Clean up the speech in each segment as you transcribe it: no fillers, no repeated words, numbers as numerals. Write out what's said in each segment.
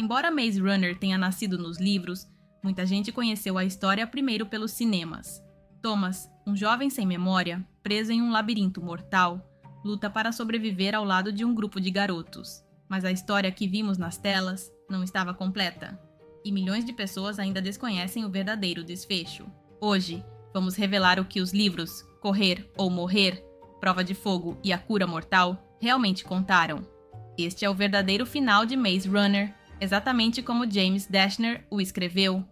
Embora Maze Runner tenha nascido nos livros, muita gente conheceu a história primeiro pelos cinemas. Thomas, um jovem sem memória, preso em um labirinto mortal, luta para sobreviver ao lado de um grupo de garotos. Mas a história que vimos nas telas não estava completa, e milhões de pessoas ainda desconhecem o verdadeiro desfecho. Hoje, vamos revelar o que os livros Correr ou Morrer, Prova de Fogo e A Cura Mortal realmente contaram. Este é o verdadeiro final de Maze Runner, exatamente como James Dashner o escreveu.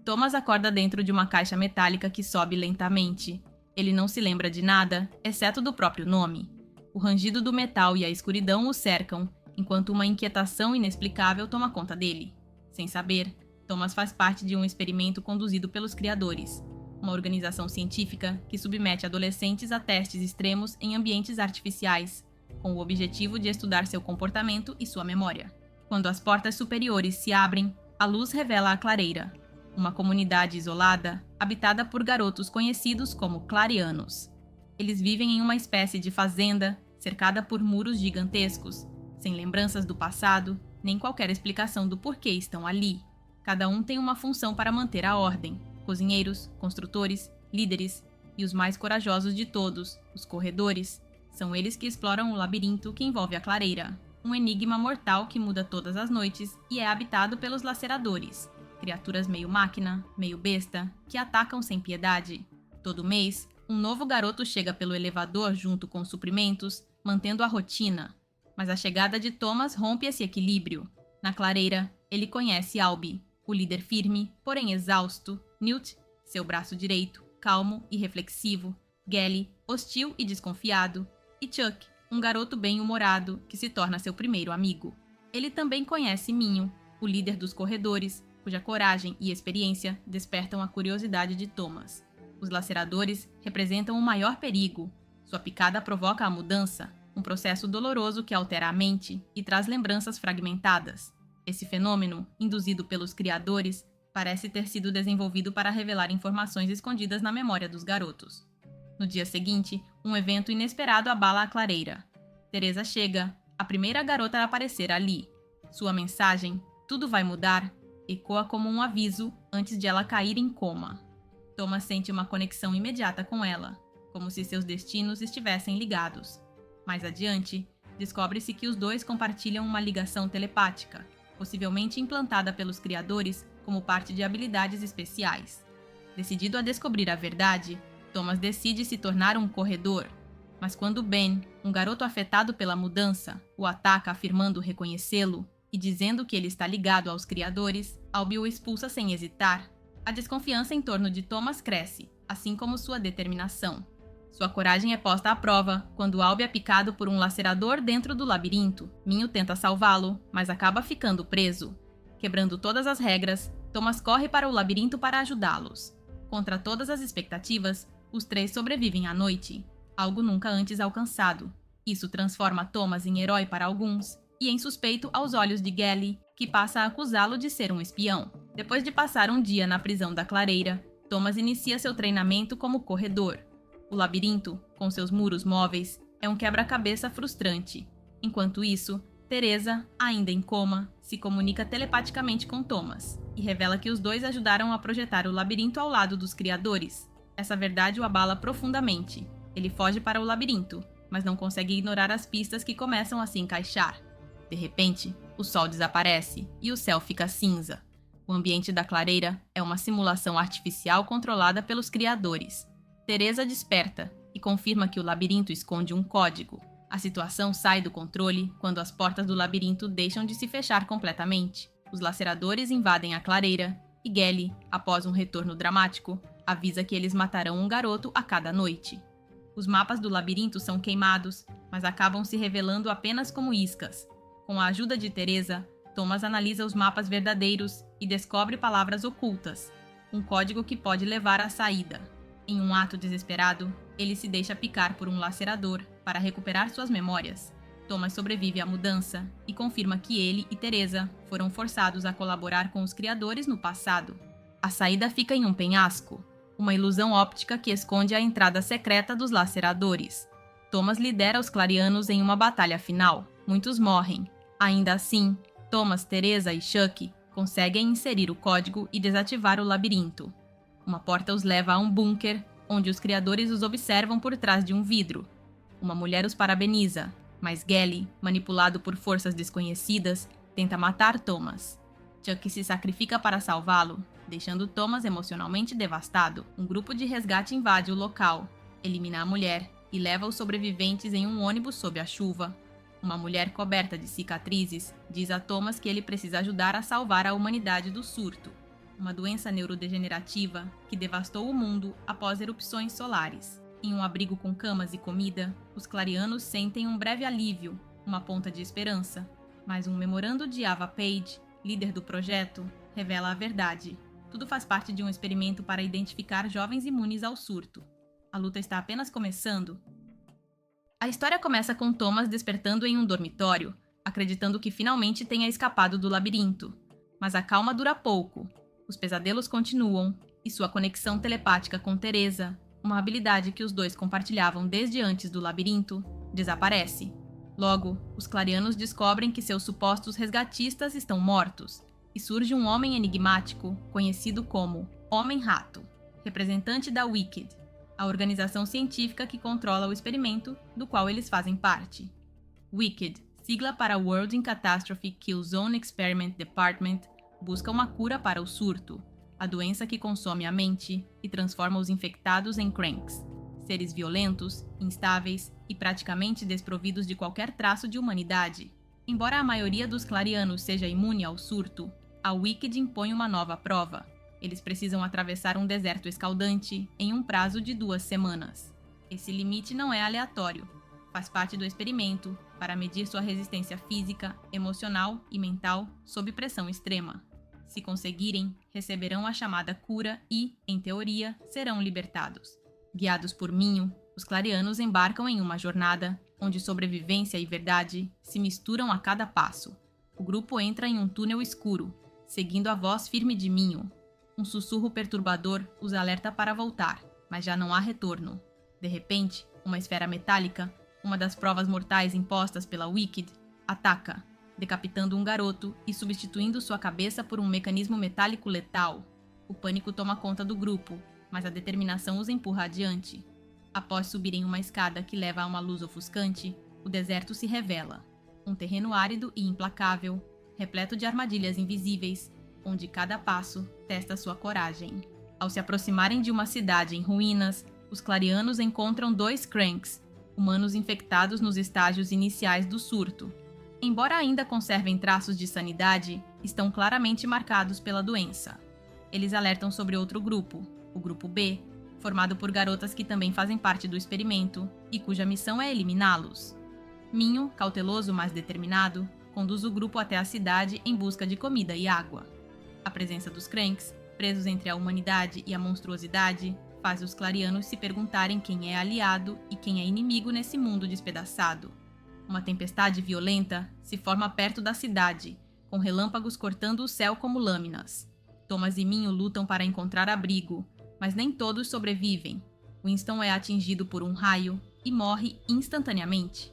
Thomas acorda dentro de uma caixa metálica que sobe lentamente. Ele não se lembra de nada, exceto do próprio nome. O rangido do metal e a escuridão o cercam, enquanto uma inquietação inexplicável toma conta dele. Sem saber, Thomas faz parte de um experimento conduzido pelos criadores, uma organização científica que submete adolescentes a testes extremos em ambientes artificiais, com o objetivo de estudar seu comportamento e sua memória. Quando as portas superiores se abrem, a luz revela a clareira, uma comunidade isolada, habitada por garotos conhecidos como clarianos. Eles vivem em uma espécie de fazenda, cercada por muros gigantescos, sem lembranças do passado, nem qualquer explicação do porquê estão ali. Cada um tem uma função para manter a ordem: cozinheiros, construtores, líderes e os mais corajosos de todos, os corredores. São eles que exploram o labirinto que envolve a clareira, um enigma mortal que muda todas as noites e é habitado pelos laceradores, criaturas meio máquina, meio besta, que atacam sem piedade. Todo mês, um novo garoto chega pelo elevador junto com suprimentos, mantendo a rotina. Mas a chegada de Thomas rompe esse equilíbrio. Na clareira, ele conhece Albie, o líder firme, porém exausto, Newt, seu braço direito, calmo e reflexivo, Gally, hostil e desconfiado, e Chuck, um garoto bem-humorado que se torna seu primeiro amigo. Ele também conhece Minho, o líder dos corredores, cuja coragem e experiência despertam a curiosidade de Thomas. Os laceradores representam o maior perigo. Sua picada provoca a mudança, um processo doloroso que altera a mente e traz lembranças fragmentadas. Esse fenômeno, induzido pelos criadores, parece ter sido desenvolvido para revelar informações escondidas na memória dos garotos. No dia seguinte, um evento inesperado abala a clareira. Teresa chega, a primeira garota a aparecer ali. Sua mensagem, "Tudo vai mudar", ecoa como um aviso antes de ela cair em coma. Thomas sente uma conexão imediata com ela, como se seus destinos estivessem ligados. Mais adiante, descobre-se que os dois compartilham uma ligação telepática, possivelmente implantada pelos criadores como parte de habilidades especiais. Decidido a descobrir a verdade, Thomas decide se tornar um corredor, mas quando Ben, um garoto afetado pela mudança, o ataca afirmando reconhecê-lo e dizendo que ele está ligado aos criadores, Albie o expulsa sem hesitar. A desconfiança em torno de Thomas cresce, assim como sua determinação. Sua coragem é posta à prova quando Albie é picado por um lacerador dentro do labirinto. Minho tenta salvá-lo, mas acaba ficando preso. Quebrando todas as regras, Thomas corre para o labirinto para ajudá-los. Contra todas as expectativas, os três sobrevivem à noite, algo nunca antes alcançado. Isso transforma Thomas em herói para alguns e em suspeito aos olhos de Gally, que passa a acusá-lo de ser um espião. Depois de passar um dia na prisão da clareira, Thomas inicia seu treinamento como corredor. O labirinto, com seus muros móveis, é um quebra-cabeça frustrante. Enquanto isso, Teresa, ainda em coma, se comunica telepaticamente com Thomas e revela que os dois ajudaram a projetar o labirinto ao lado dos criadores. Essa verdade o abala profundamente. Ele foge para o labirinto, mas não consegue ignorar as pistas que começam a se encaixar. De repente, o sol desaparece e o céu fica cinza. O ambiente da clareira é uma simulação artificial controlada pelos criadores. Teresa desperta e confirma que o labirinto esconde um código. A situação sai do controle quando as portas do labirinto deixam de se fechar completamente. Os laceradores invadem a clareira e Gally, após um retorno dramático, avisa que eles matarão um garoto a cada noite. Os mapas do labirinto são queimados, mas acabam se revelando apenas como iscas. Com a ajuda de Teresa, Thomas analisa os mapas verdadeiros e descobre palavras ocultas, um código que pode levar à saída. Em um ato desesperado, ele se deixa picar por um lacerador para recuperar suas memórias. Thomas sobrevive à mudança e confirma que ele e Teresa foram forçados a colaborar com os criadores no passado. A saída fica em um penhasco, uma ilusão óptica que esconde a entrada secreta dos laceradores. Thomas lidera os clarianos em uma batalha final. Muitos morrem. Ainda assim, Thomas, Teresa e Chuck conseguem inserir o código e desativar o labirinto. Uma porta os leva a um bunker, onde os criadores os observam por trás de um vidro. Uma mulher os parabeniza, mas Gally, manipulado por forças desconhecidas, tenta matar Thomas. Chuck se sacrifica para salvá-lo, deixando Thomas emocionalmente devastado. Um grupo de resgate invade o local, elimina a mulher e leva os sobreviventes em um ônibus sob a chuva. Uma mulher coberta de cicatrizes diz a Thomas que ele precisa ajudar a salvar a humanidade do surto, uma doença neurodegenerativa que devastou o mundo após erupções solares. Em um abrigo com camas e comida, os clarianos sentem um breve alívio, uma ponta de esperança. Mas um memorando de Ava Page, líder do projeto, revela a verdade. Tudo faz parte de um experimento para identificar jovens imunes ao surto. A luta está apenas começando. A história começa com Thomas despertando em um dormitório, acreditando que finalmente tenha escapado do labirinto. Mas a calma dura pouco. Os pesadelos continuam, e sua conexão telepática com Teresa, uma habilidade que os dois compartilhavam desde antes do labirinto, desaparece. Logo, os clarianos descobrem que seus supostos resgatistas estão mortos, e surge um homem enigmático, conhecido como Homem-Rato, representante da Wicked, a organização científica que controla o experimento do qual eles fazem parte. Wicked, sigla para World in Catastrophe Kill Zone Experiment Department, busca uma cura para o surto, a doença que consome a mente e transforma os infectados em cranks, seres violentos, instáveis e praticamente desprovidos de qualquer traço de humanidade. Embora a maioria dos clarianos seja imune ao surto, a Wicked impõe uma nova prova. Eles precisam atravessar um deserto escaldante em um prazo de 2 semanas. Esse limite não é aleatório. Faz parte do experimento para medir sua resistência física, emocional e mental sob pressão extrema. Se conseguirem, receberão a chamada cura e, em teoria, serão libertados. Guiados por Minho, os clarianos embarcam em uma jornada onde sobrevivência e verdade se misturam a cada passo. O grupo entra em um túnel escuro, seguindo a voz firme de Minho. Um sussurro perturbador os alerta para voltar, mas já não há retorno. De repente, uma esfera metálica, uma das provas mortais impostas pela Wicked, ataca, decapitando um garoto e substituindo sua cabeça por um mecanismo metálico letal. O pânico toma conta do grupo, mas a determinação os empurra adiante. Após subirem uma escada que leva a uma luz ofuscante, o deserto se revela. Um terreno árido e implacável, repleto de armadilhas invisíveis, onde cada passo testa sua coragem. Ao se aproximarem de uma cidade em ruínas, os clarianos encontram 2 cranks, humanos infectados nos estágios iniciais do surto. Embora ainda conservem traços de sanidade, estão claramente marcados pela doença. Eles alertam sobre outro grupo, o Grupo B, formado por garotas que também fazem parte do experimento e cuja missão é eliminá-los. Minho, cauteloso mas determinado, conduz o grupo até a cidade em busca de comida e água. A presença dos cranks, presos entre a humanidade e a monstruosidade, faz os clarianos se perguntarem quem é aliado e quem é inimigo nesse mundo despedaçado. Uma tempestade violenta se forma perto da cidade, com relâmpagos cortando o céu como lâminas. Thomas e Minho lutam para encontrar abrigo, mas nem todos sobrevivem. Winston é atingido por um raio e morre instantaneamente.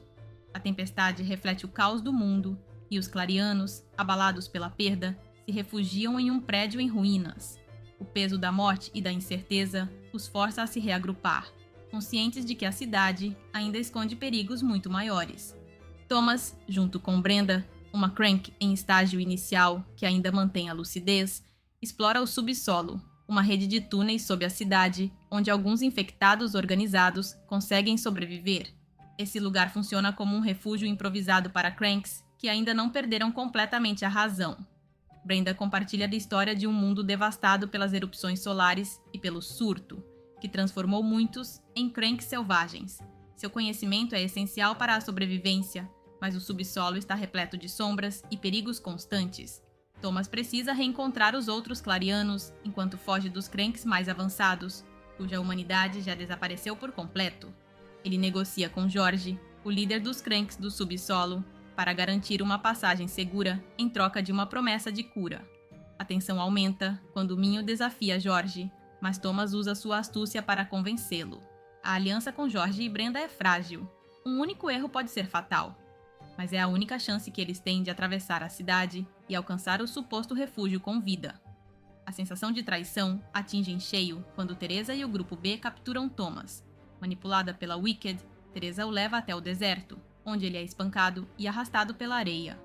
A tempestade reflete o caos do mundo e os clarianos, abalados pela perda, se refugiam em um prédio em ruínas. O peso da morte e da incerteza os força a se reagrupar, conscientes de que a cidade ainda esconde perigos muito maiores. Thomas, junto com Brenda, uma crank em estágio inicial que ainda mantém a lucidez, explora o subsolo, uma rede de túneis sob a cidade, onde alguns infectados organizados conseguem sobreviver. Esse lugar funciona como um refúgio improvisado para cranks que ainda não perderam completamente a razão. Brenda compartilha da história de um mundo devastado pelas erupções solares e pelo surto, que transformou muitos em cranks selvagens. Seu conhecimento é essencial para a sobrevivência, mas o subsolo está repleto de sombras e perigos constantes. Thomas precisa reencontrar os outros clarianos enquanto foge dos cranks mais avançados, cuja humanidade já desapareceu por completo. Ele negocia com George, o líder dos cranks do subsolo, para garantir uma passagem segura em troca de uma promessa de cura. A tensão aumenta quando Minho desafia George, mas Thomas usa sua astúcia para convencê-lo. A aliança com George e Brenda é frágil. Um único erro pode ser fatal. mas é a única chance que eles têm de atravessar a cidade e alcançar o suposto refúgio com vida. A sensação de traição atinge em cheio quando Teresa e o grupo B capturam Thomas. Manipulada pela Wicked, Teresa o leva até o deserto, onde ele é espancado e arrastado pela areia.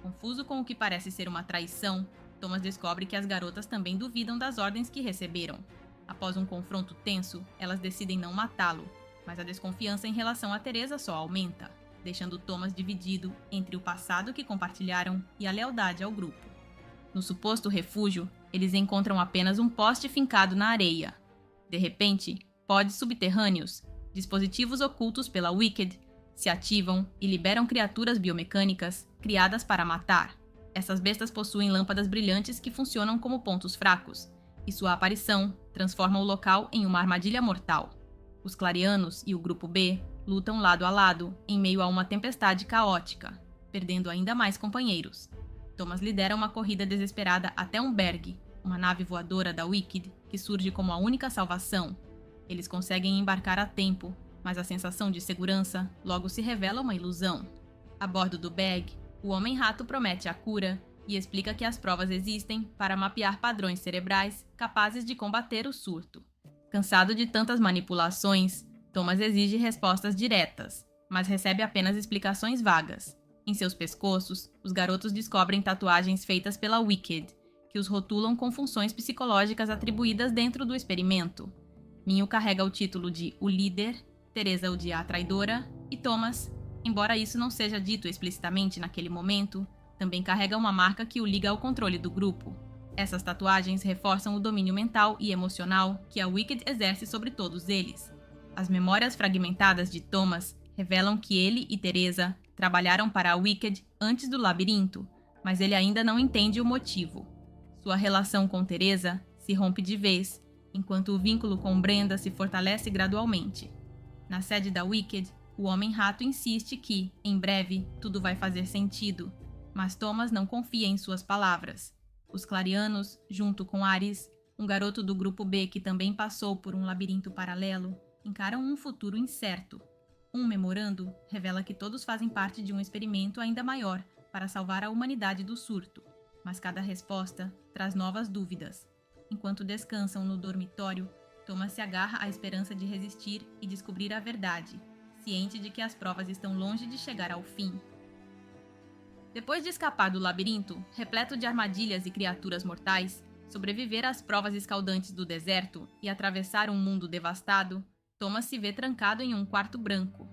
Confuso com o que parece ser uma traição, Thomas descobre que as garotas também duvidam das ordens que receberam. Após um confronto tenso, elas decidem não matá-lo, mas a desconfiança em relação a Teresa só aumenta, deixando Thomas dividido entre o passado que compartilharam e a lealdade ao grupo. No suposto refúgio, eles encontram apenas um poste fincado na areia. De repente, pods subterrâneos, dispositivos ocultos pela Wicked, se ativam e liberam criaturas biomecânicas criadas para matar. Essas bestas possuem lâmpadas brilhantes que funcionam como pontos fracos, e sua aparição transforma o local em uma armadilha mortal. Os Clarianos e o Grupo B lutam lado a lado em meio a uma tempestade caótica, perdendo ainda mais companheiros. Thomas lidera uma corrida desesperada até um Berg, uma nave voadora da Wicked que surge como a única salvação. Eles conseguem embarcar a tempo, mas a sensação de segurança logo se revela uma ilusão. A bordo do Berg, o Homem-Rato promete a cura e explica que as provas existem para mapear padrões cerebrais capazes de combater o surto. Cansado de tantas manipulações, Thomas exige respostas diretas, mas recebe apenas explicações vagas. Em seus pescoços, os garotos descobrem tatuagens feitas pela Wicked, que os rotulam com funções psicológicas atribuídas dentro do experimento. Minho carrega o título de O Líder, Teresa o de A Traidora, e Thomas, embora isso não seja dito explicitamente naquele momento, também carrega uma marca que o liga ao controle do grupo. Essas tatuagens reforçam o domínio mental e emocional que a Wicked exerce sobre todos eles. As memórias fragmentadas de Thomas revelam que ele e Teresa trabalharam para a Wicked antes do labirinto, mas ele ainda não entende o motivo. Sua relação com Teresa se rompe de vez, enquanto o vínculo com Brenda se fortalece gradualmente. Na sede da Wicked, o Homem-Rato insiste que, em breve, tudo vai fazer sentido, mas Thomas não confia em suas palavras. Os Clarianos, junto com Ares, um garoto do grupo B que também passou por um labirinto paralelo, encaram um futuro incerto. Um memorando revela que todos fazem parte de um experimento ainda maior para salvar a humanidade do surto, mas cada resposta traz novas dúvidas. Enquanto descansam no dormitório, Thomas se agarra à esperança de resistir e descobrir a verdade, ciente de que as provas estão longe de chegar ao fim. Depois de escapar do labirinto, repleto de armadilhas e criaturas mortais, sobreviver às provas escaldantes do deserto e atravessar um mundo devastado, Thomas se vê trancado em um quarto branco.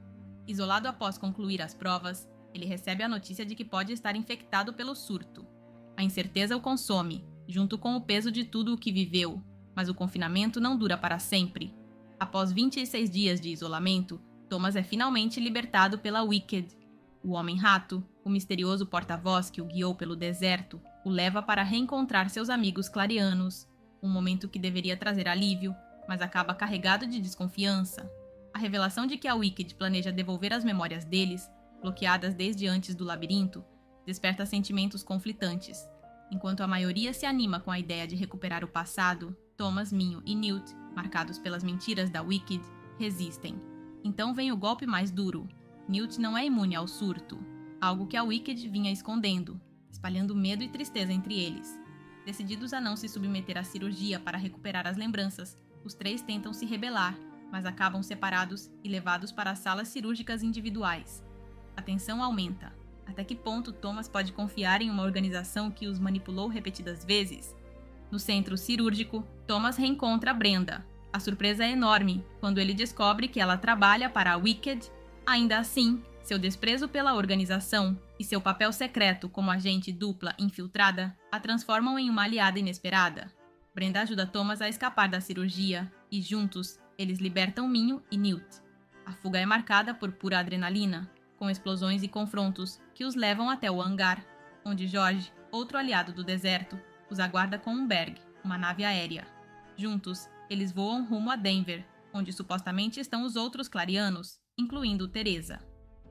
Isolado após concluir as provas, ele recebe a notícia de que pode estar infectado pelo surto. A incerteza o consome, junto com o peso de tudo o que viveu, mas o confinamento não dura para sempre. Após 26 dias de isolamento, Thomas é finalmente libertado pela Wicked. O Homem-Rato, o misterioso porta-voz que o guiou pelo deserto, o leva para reencontrar seus amigos clarianos, um momento que deveria trazer alívio, mas acaba carregado de desconfiança. A revelação de que a Wicked planeja devolver as memórias deles, bloqueadas desde antes do labirinto, desperta sentimentos conflitantes. Enquanto a maioria se anima com a ideia de recuperar o passado, Thomas, Minho e Newt, marcados pelas mentiras da Wicked, resistem. Então vem o golpe mais duro. Newt não é imune ao surto, algo que a Wicked vinha escondendo, espalhando medo e tristeza entre eles. Decididos a não se submeter à cirurgia para recuperar as lembranças, os três tentam se rebelar, mas acabam separados e levados para as salas cirúrgicas individuais. A tensão aumenta. Até que ponto Thomas pode confiar em uma organização que os manipulou repetidas vezes? No centro cirúrgico, Thomas reencontra Brenda. A surpresa é enorme quando ele descobre que ela trabalha para a Wicked. Ainda assim, seu desprezo pela organização e seu papel secreto como agente dupla infiltrada a transformam em uma aliada inesperada. Brenda ajuda Thomas a escapar da cirurgia e, juntos, eles libertam Minho e Newt. A fuga é marcada por pura adrenalina, com explosões e confrontos que os levam até o hangar, onde George, outro aliado do deserto, os aguarda com um Berg, uma nave aérea. Juntos, eles voam rumo a Denver, onde supostamente estão os outros Clarianos, incluindo Teresa.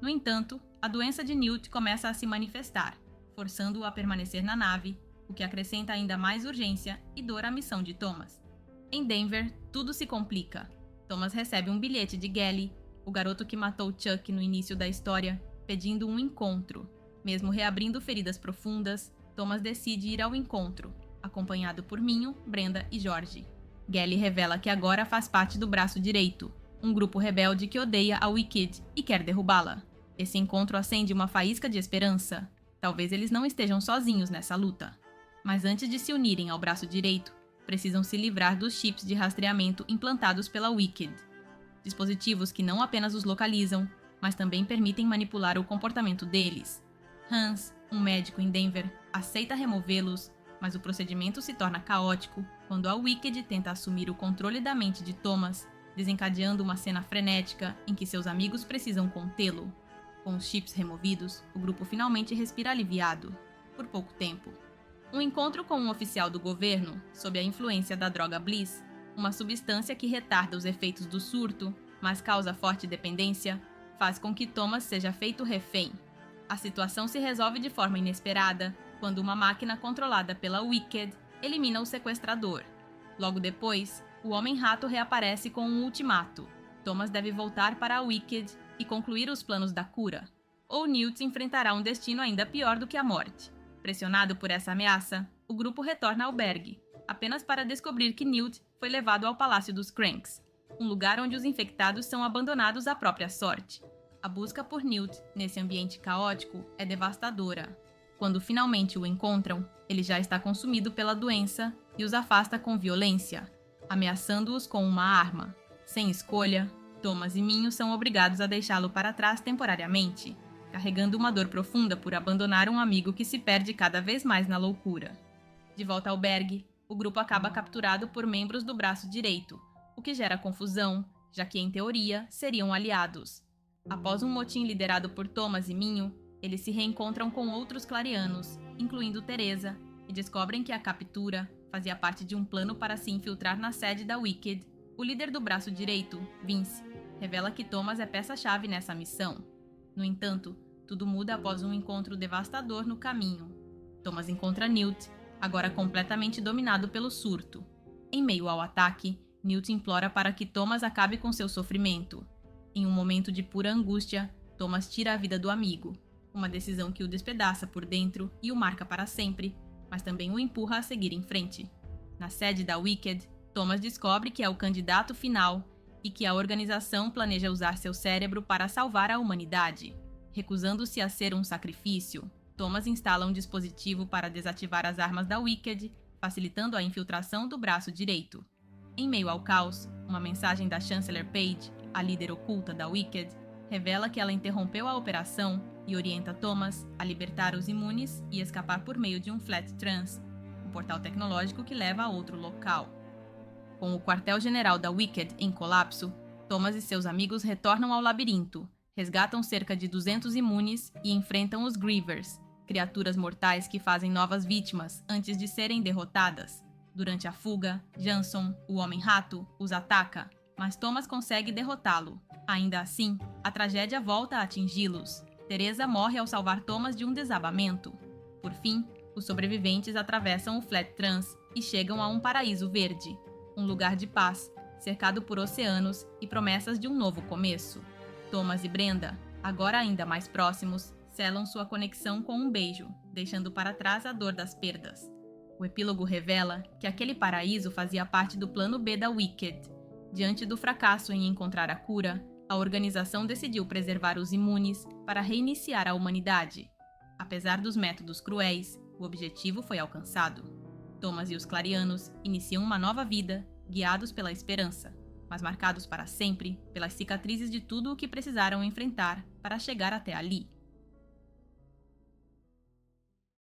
No entanto, a doença de Newt começa a se manifestar, forçando-o a permanecer na nave, o que acrescenta ainda mais urgência e dor à missão de Thomas. Em Denver, tudo se complica. Thomas recebe um bilhete de Gally, o garoto que matou Chuck no início da história, pedindo um encontro. Mesmo reabrindo feridas profundas, Thomas decide ir ao encontro, acompanhado por Minho, Brenda e George. Gally revela que agora faz parte do Braço Direito, um grupo rebelde que odeia a Wicked e quer derrubá-la. Esse encontro acende uma faísca de esperança. Talvez eles não estejam sozinhos nessa luta. Mas antes de se unirem ao Braço Direito, precisam se livrar dos chips de rastreamento implantados pela Wicked. Dispositivos que não apenas os localizam, mas também permitem manipular o comportamento deles. Hans, um médico em Denver, aceita removê-los, mas o procedimento se torna caótico quando a Wicked tenta assumir o controle da mente de Thomas, desencadeando uma cena frenética em que seus amigos precisam contê-lo. Com os chips removidos, o grupo finalmente respira aliviado, por pouco tempo. Um encontro com um oficial do governo, sob a influência da droga Bliss, uma substância que retarda os efeitos do surto, mas causa forte dependência, faz com que Thomas seja feito refém. A situação se resolve de forma inesperada, quando uma máquina controlada pela Wicked elimina o sequestrador. Logo depois, o Homem-Rato reaparece com um ultimato. Thomas deve voltar para a Wicked e concluir os planos da cura, ou Newt enfrentará um destino ainda pior do que a morte. Pressionado por essa ameaça, o grupo retorna ao albergue, apenas para descobrir que Newt foi levado ao Palácio dos Cranks, um lugar onde os infectados são abandonados à própria sorte. A busca por Newt, nesse ambiente caótico, é devastadora. Quando finalmente o encontram, ele já está consumido pela doença e os afasta com violência, ameaçando-os com uma arma. Sem escolha, Thomas e Minho são obrigados a deixá-lo para trás temporariamente, carregando uma dor profunda por abandonar um amigo que se perde cada vez mais na loucura. De volta ao albergue, o grupo acaba capturado por membros do Braço Direito, o que gera confusão, já que, em teoria, seriam aliados. Após um motim liderado por Thomas e Minho, eles se reencontram com outros clarianos, incluindo Teresa, e descobrem que a captura fazia parte de um plano para se infiltrar na sede da Wicked. O líder do Braço Direito, Vince, revela que Thomas é peça-chave nessa missão. No entanto, tudo muda após um encontro devastador no caminho. Thomas encontra Newt, agora completamente dominado pelo surto. Em meio ao ataque, Newt implora para que Thomas acabe com seu sofrimento. Em um momento de pura angústia, Thomas tira a vida do amigo, uma decisão que o despedaça por dentro e o marca para sempre, mas também o empurra a seguir em frente. Na sede da Wicked, Thomas descobre que é o candidato final e que a organização planeja usar seu cérebro para salvar a humanidade. Recusando-se a ser um sacrifício, Thomas instala um dispositivo para desativar as armas da Wicked, facilitando a infiltração do Braço Direito. Em meio ao caos, uma mensagem da Chancellor Paige, a líder oculta da Wicked, revela que ela interrompeu a operação e orienta Thomas a libertar os imunes e escapar por meio de um Flat Trans, um portal tecnológico que leva a outro local. Com o quartel-general da Wicked em colapso, Thomas e seus amigos retornam ao labirinto, resgatam cerca de 200 imunes e enfrentam os Grievers, criaturas mortais que fazem novas vítimas antes de serem derrotadas. Durante a fuga, Jason, o Homem-Rato, os ataca, mas Thomas consegue derrotá-lo. Ainda assim, a tragédia volta a atingi-los. Teresa morre ao salvar Thomas de um desabamento. Por fim, os sobreviventes atravessam o Flat Trans e chegam a um paraíso verde, um lugar de paz, cercado por oceanos e promessas de um novo começo. Thomas e Brenda, agora ainda mais próximos, selam sua conexão com um beijo, deixando para trás a dor das perdas. O epílogo revela que aquele paraíso fazia parte do plano B da Wicked. Diante do fracasso em encontrar a cura, a organização decidiu preservar os imunes para reiniciar a humanidade. Apesar dos métodos cruéis, o objetivo foi alcançado. Thomas e os Clarianos iniciam uma nova vida, guiados pela esperança, mas marcados para sempre pelas cicatrizes de tudo o que precisaram enfrentar para chegar até ali.